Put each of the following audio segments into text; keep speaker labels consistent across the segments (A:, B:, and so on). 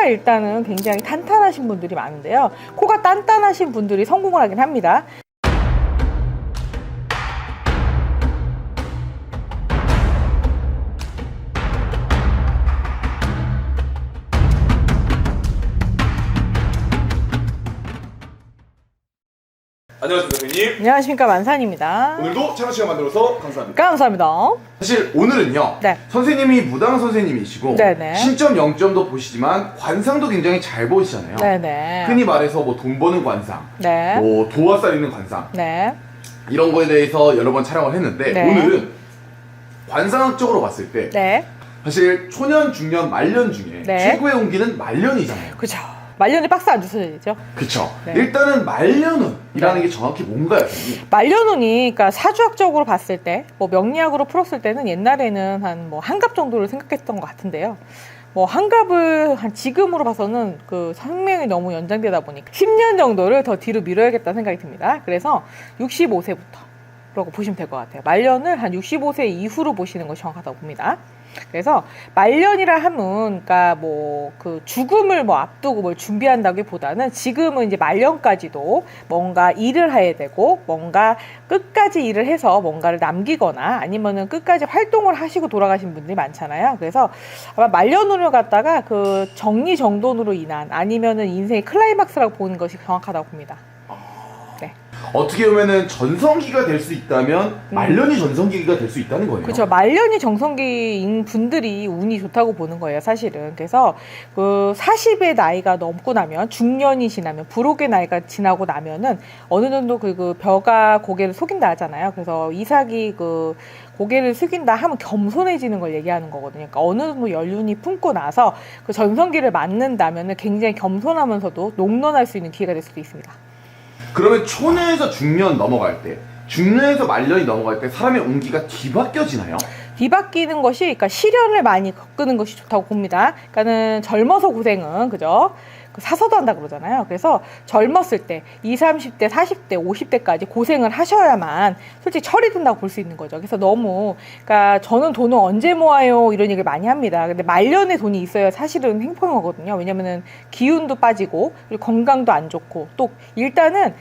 A: 코가 일단은 굉장히 탄탄하신 분들이 많은데요. 코가 단단하신 분들이 성공을 하긴 합니다.
B: 안녕하십니까 대표님.
A: 안녕하십니까, 만산입니다.
B: 오늘도 채널 시간 만들어서 감사합니다.
A: 감사합니다.
B: 사실 오늘은요,
A: 네.
B: 선생님이 무당 선생님이시고
A: 네네.
B: 신점 0점도 보시지만 관상도 굉장히 잘 보시잖아요.
A: 네네.
B: 흔히 말해서 뭐 돈 버는 관상,
A: 네.
B: 뭐 도화살 있는 관상,
A: 네.
B: 이런 거에 대해서 여러 번 촬영을 했는데
A: 네.
B: 오늘은 관상학적으로 봤을 때
A: 네.
B: 사실 초년, 중년, 말년 중에
A: 네.
B: 최고의 운기는 말년이잖아요.
A: 그죠. 말년에 박스 안 주셔야죠.
B: 그쵸.
A: 네.
B: 일단은 말년운이라는 게 정확히 뭔가요, 선생님?
A: 말년운이, 그러니까 사주학적으로 봤을 때, 뭐 명리학으로 풀었을 때는 옛날에는 한 뭐 한갑 정도를 생각했던 것 같은데요. 뭐 한갑을 한 지금으로 봐서는 그 생명이 너무 연장되다 보니까 10년 정도를 더 뒤로 미뤄야겠다는 생각이 듭니다. 그래서 65세부터 라고 보시면 될 것 같아요. 말년을 한 65세 이후로 보시는 것이 정확하다고 봅니다. 그래서 말년이라 하면, 그러니까 뭐 그 죽음을 뭐 앞두고 뭘 준비한다기보다는 지금은 이제 말년까지도 뭔가 일을 해야 되고 뭔가 끝까지 일을 해서 뭔가를 남기거나 아니면은 끝까지 활동을 하시고 돌아가신 분들이 많잖아요. 그래서 아마 말년운을 갖다가 그 정리정돈으로 인한 아니면은 인생의 클라이막스라고 보는 것이 정확하다고 봅니다. 네.
B: 어떻게 보면은 전성기가 될 수 있다면 말년이 전성기가 될 수 있다는 거네요.
A: 그렇죠. 말년이 정성기인 분들이 운이 좋다고 보는 거예요, 사실은. 그래서 그 40의 나이가 넘고 나면, 중년이 지나면, 불혹의 나이가 지나고 나면은 어느 정도 그 벼가 고개를 속인다 하잖아요. 그래서 이삭이 그 고개를 숙인다 하면 겸손해지는 걸 얘기하는 거거든요. 그러니까 어느 정도 연륜이 품고 나서 그 전성기를 맞는다면은 굉장히 겸손하면서도 농론할 수 있는 기회가 될 수도 있습니다.
B: 그러면 초년에서 중년 넘어갈 때, 중년에서 말년이 넘어갈 때 사람의 운기가 뒤바뀌어지나요?
A: 뒤바뀌는 것이, 그러니까 시련을 많이 겪는 것이 좋다고 봅니다. 그러니까는 젊어서 고생은, 그죠? 사서도 한다 그러잖아요. 그래서 젊었을 때 20, 30대, 40대, 50대까지 고생을 하셔야만 솔직히 철이 든다고 볼 수 있는 거죠. 그래서 너무, 그러니까 저는 돈을 언제 모아요 이런 얘기를 많이 합니다. 근데 말년에 돈이 있어야 사실은 행복하거든요. 왜냐면은 기운도 빠지고 그리고 건강도 안 좋고 또 일단은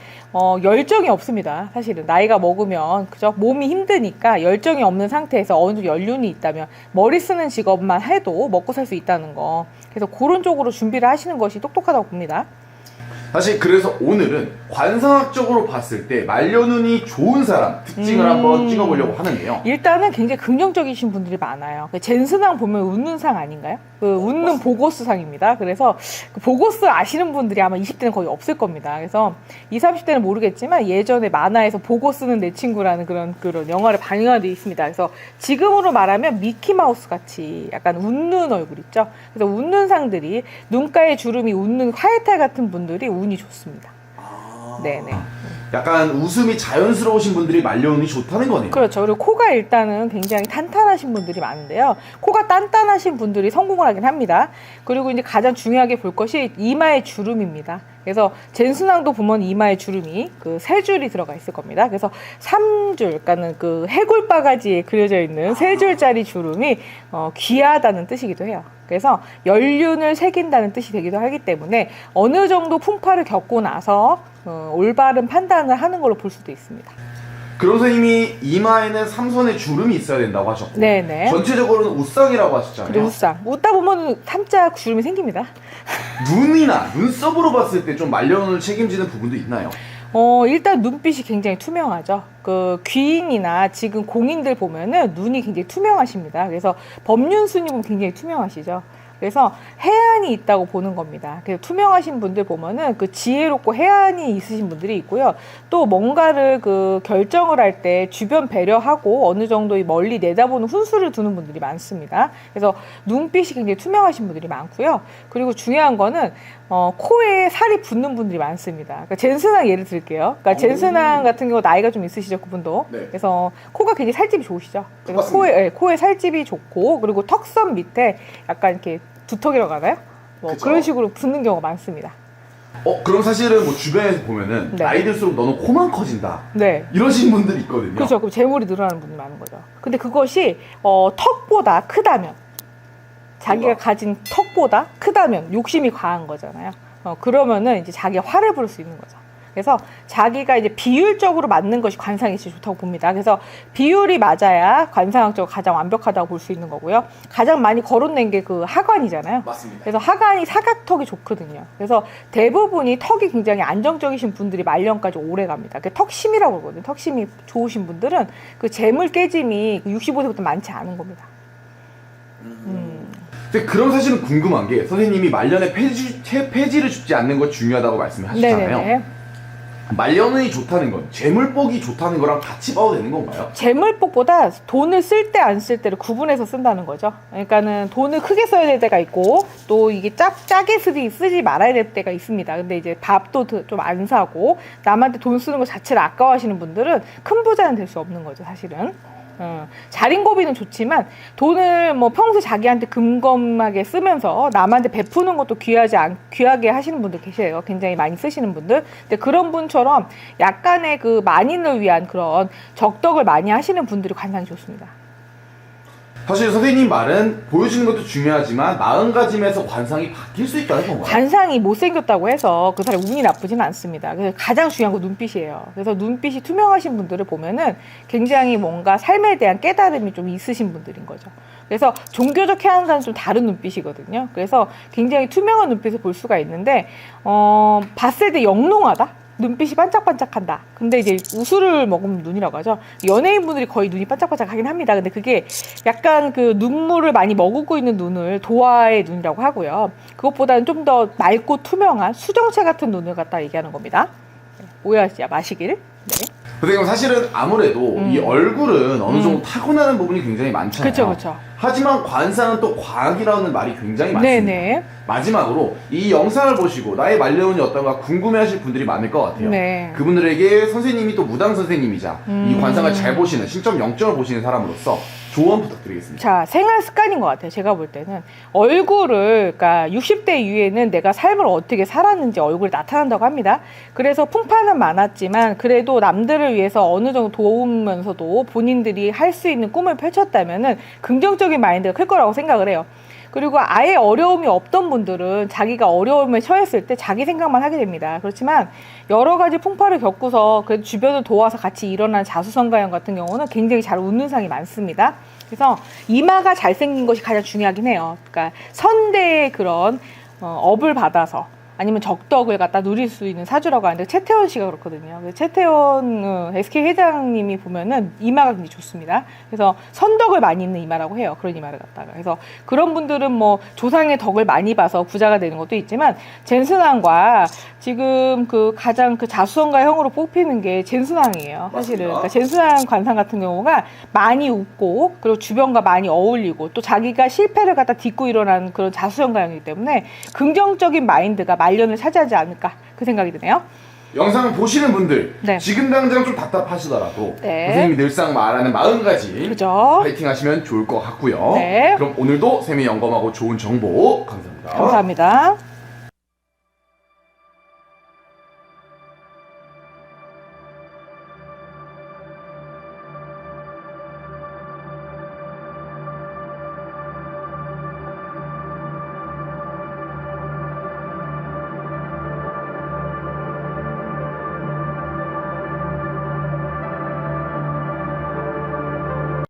A: 열정이 없습니다. 사실은 나이가 먹으면, 그죠? 몸이 힘드니까 열정이 없는 상태에서 어느 정도 연륜이 있다면 머리 쓰는 직업만 해도 먹고 살 수 있다는 거. 그래서 그런 쪽으로 준비를 하시는 것이 똑똑하다고 봅니다.
B: 사실 그래서 오늘은 관상학적으로 봤을 때 말년운이 좋은 사람 특징을 한번 찍어보려고 하는데요.
A: 일단은 굉장히 긍정적이신 분들이 많아요. 젠스랑 보면 웃는 상 아닌가요? 그 웃는 보고스 상입니다. 그래서 그 보고스 아시는 분들이 아마 20대는 거의 없을 겁니다. 그래서 20, 30대는 모르겠지만 예전에 만화에서 보고스는 내 친구라는 그런 영화를 방영한 데 있습니다. 그래서 지금으로 말하면 미키마우스 같이 약간 웃는 얼굴 있죠? 그래서 웃는 상들이, 눈가에 주름이 웃는 화해탈 같은 분들이 운이 좋습니다. 네네.
B: 약간 웃음이 자연스러우신 분들이 말년운이 좋다는 거네요.
A: 그렇죠. 그리고 코가 일단은 굉장히 탄탄하신 분들이 많은데요. 코가 단단하신 분들이 성공을 하긴 합니다. 그리고 이제 가장 중요하게 볼 것이 이마의 주름입니다. 그래서 젠순왕도 보면 이마에 주름이 그 3줄이 들어가 있을 겁니다. 그래서 3줄, 그러니까는 그 해골바가지에 그려져 있는 3줄짜리 주름이 귀하다는 뜻이기도 해요. 그래서 연륜을 새긴다는 뜻이 되기도 하기 때문에 어느 정도 풍파를 겪고 나서 올바른 판단을 하는 걸로 볼 수도 있습니다.
B: 그럼 선생님이 이마에는 3선의 주름이 있어야 된다고 하셨고,
A: 네네.
B: 전체적으로는 웃상이라고 하셨잖아요.
A: 그리고 웃상. 웃다 보면 3자 주름이 생깁니다.
B: 눈이나 눈썹으로 봤을 때 좀 말년운을 책임지는 부분도 있나요?
A: 일단 눈빛이 굉장히 투명하죠. 그 귀인이나 지금 공인들 보면은 눈이 굉장히 투명하십니다. 그래서 법륜스님은 굉장히 투명하시죠. 그래서 해안이 있다고 보는 겁니다. 그래서 투명하신 분들 보면은 그 지혜롭고 해안이 있으신 분들이 있고요. 또 뭔가를 그 결정을 할 때 주변 배려하고 어느 정도 멀리 내다보는 훈수를 두는 분들이 많습니다. 그래서 눈빛이 굉장히 투명하신 분들이 많고요. 그리고 중요한 거는 코에 살이 붙는 분들이 많습니다. 그러니까 젠슨왕 예를 들게요. 그러니까 젠슨왕 같은 경우 나이가 좀 있으시죠, 그분도.
B: 네.
A: 그래서 코가 굉장히 살집이 좋으시죠. 그래서
B: 맞습니다.
A: 코에 살집이 좋고, 그리고 턱선 밑에 약간 이렇게 두턱이라고 하나요? 뭐
B: 그쵸.
A: 그런 식으로 붙는 경우가 많습니다.
B: 그럼 사실은 뭐 주변에서 보면은
A: 네.
B: 나이 들수록 너는 코만 커진다,
A: 네.
B: 이러신 분들이 있거든요.
A: 그렇죠. 그럼 재물이 늘어나는 분이 많은 거죠. 근데 그것이 턱보다 크다면, 자기가 가진 턱보다 크다면 욕심이 과한 거잖아요. 그러면은 이제 자기가 화를 부를 수 있는 거죠. 그래서 자기가 이제 비율적으로 맞는 것이 관상이 제일 좋다고 봅니다. 그래서 비율이 맞아야 관상학적으로 가장 완벽하다고 볼 수 있는 거고요. 가장 많이 거론된 게 그 하관이잖아요.
B: 맞습니다.
A: 그래서 하관이 사각턱이 좋거든요. 그래서 대부분이 턱이 굉장히 안정적이신 분들이 말년까지 오래 갑니다. 턱심이라고 그러거든요. 턱심이 좋으신 분들은 그 재물 깨짐이 65세부터 많지 않은 겁니다.
B: 근데 그런 사실은 궁금한 게 선생님이 말년에 폐지를 줍지 않는 것 중요하다고 말씀을 하시잖아요.
A: 네네네.
B: 말년운이 좋다는 건 재물복이 좋다는 거랑 같이 봐도 되는 건가요?
A: 재물복보다 돈을 쓸 때 안 쓸 때를 구분해서 쓴다는 거죠. 그러니까는 돈을 크게 써야 될 때가 있고 또 이게 짜게 쓰지 말아야 될 때가 있습니다. 근데 이제 밥도 좀 안 사고 남한테 돈 쓰는 것 자체를 아까워하시는 분들은 큰 부자는 될 수 없는 거죠, 사실은. 자린고비는 좋지만 돈을 뭐 평소 자기한테 금검하게 쓰면서 남한테 베푸는 것도 귀하게 하시는 분들 계세요. 굉장히 많이 쓰시는 분들. 근데 그런 분처럼 약간의 그 만인을 위한 그런 적덕을 많이 하시는 분들이 관상이 좋습니다.
B: 사실 선생님 말은 보여주는 것도 중요하지만 마음가짐에서 관상이 바뀔 수 있다는 건가요?
A: 관상이 못생겼다고 해서 그 사람이 운이 나쁘지는 않습니다. 그래서 가장 중요한 건 눈빛이에요. 그래서 눈빛이 투명하신 분들을 보면은 굉장히 뭔가 삶에 대한 깨달음이 좀 있으신 분들인 거죠. 그래서 종교적 해안과는 좀 다른 눈빛이거든요. 그래서 굉장히 투명한 눈빛을 볼 수가 있는데 봤을 때 영롱하다? 눈빛이 반짝반짝한다. 근데 이제 우수를 먹으면 눈이라고 하죠. 연예인분들이 거의 눈이 반짝반짝하긴 합니다. 근데 그게 약간 그 눈물을 많이 머금고 있는 눈을 도화의 눈이라고 하고요. 그것보다는 좀 더 맑고 투명한 수정체 같은 눈을 갖다 얘기하는 겁니다. 오해하지 마시길. 네.
B: 선생님 사실은 아무래도 이 얼굴은 어느 정도 타고나는 부분이 굉장히 많잖아요.
A: 그렇죠.
B: 하지만 관상은 또 과학이라는 말이 굉장히 많습니다.
A: 네네.
B: 마지막으로 이 영상을 보시고 나의 말년운이 어떤가 궁금해하실 분들이 많을 것 같아요.
A: 네.
B: 그분들에게 선생님이 또 무당 선생님이자 이 관상을 잘 보시는 신점 0점을 보시는 사람으로서 조언 부탁드리겠습니다.
A: 자, 생활 습관인 것 같아요. 제가 볼 때는 얼굴을, 그러니까 60대 이후에는 내가 삶을 어떻게 살았는지 얼굴이 나타난다고 합니다. 그래서 풍파는 많았지만 그래도 남들을 위해서 어느 정도 도우면서도 본인들이 할 수 있는 꿈을 펼쳤다면은 긍정적인 마인드가 클 거라고 생각을 해요. 그리고 아예 어려움이 없던 분들은 자기가 어려움에 처했을 때 자기 생각만 하게 됩니다. 그렇지만 여러 가지 풍파를 겪고서 그래도 주변을 도와서 같이 일어난 자수성가형 같은 경우는 굉장히 잘 웃는 상이 많습니다. 그래서 이마가 잘생긴 것이 가장 중요하긴 해요. 그러니까 선대의 그런 업을 받아서 아니면 적덕을 갖다 누릴 수 있는 사주라고 하는데 최태원 씨가 그렇거든요. 최태원 SK 회장님이 보면은 이마가 굉장히 좋습니다. 그래서 선덕을 많이 있는 이마라고 해요. 그런 이마를 갖다가. 그래서 그런 분들은 뭐 조상의 덕을 많이 봐서 부자가 되는 것도 있지만 젠순왕과 지금 그 가장 그 자수성가형으로 뽑히는 게 젠순왕이에요. 사실은. 그러니까 젠순왕 관상 같은 경우가 많이 웃고 그리고 주변과 많이 어울리고 또 자기가 실패를 갖다 딛고 일어나는 그런 자수성가형이기 때문에 긍정적인 마인드가 말년을 차지하지 않을까 그 생각이 드네요.
B: 영상 보시는 분들
A: 네.
B: 지금 당장 좀 답답하시더라도
A: 네.
B: 선생님이 늘상 말하는 마음가짐
A: 그죠?
B: 파이팅 하시면 좋을 것 같고요.
A: 네.
B: 그럼 오늘도 셈이 영검하고 좋은 정보 감사합니다.
A: 감사합니다.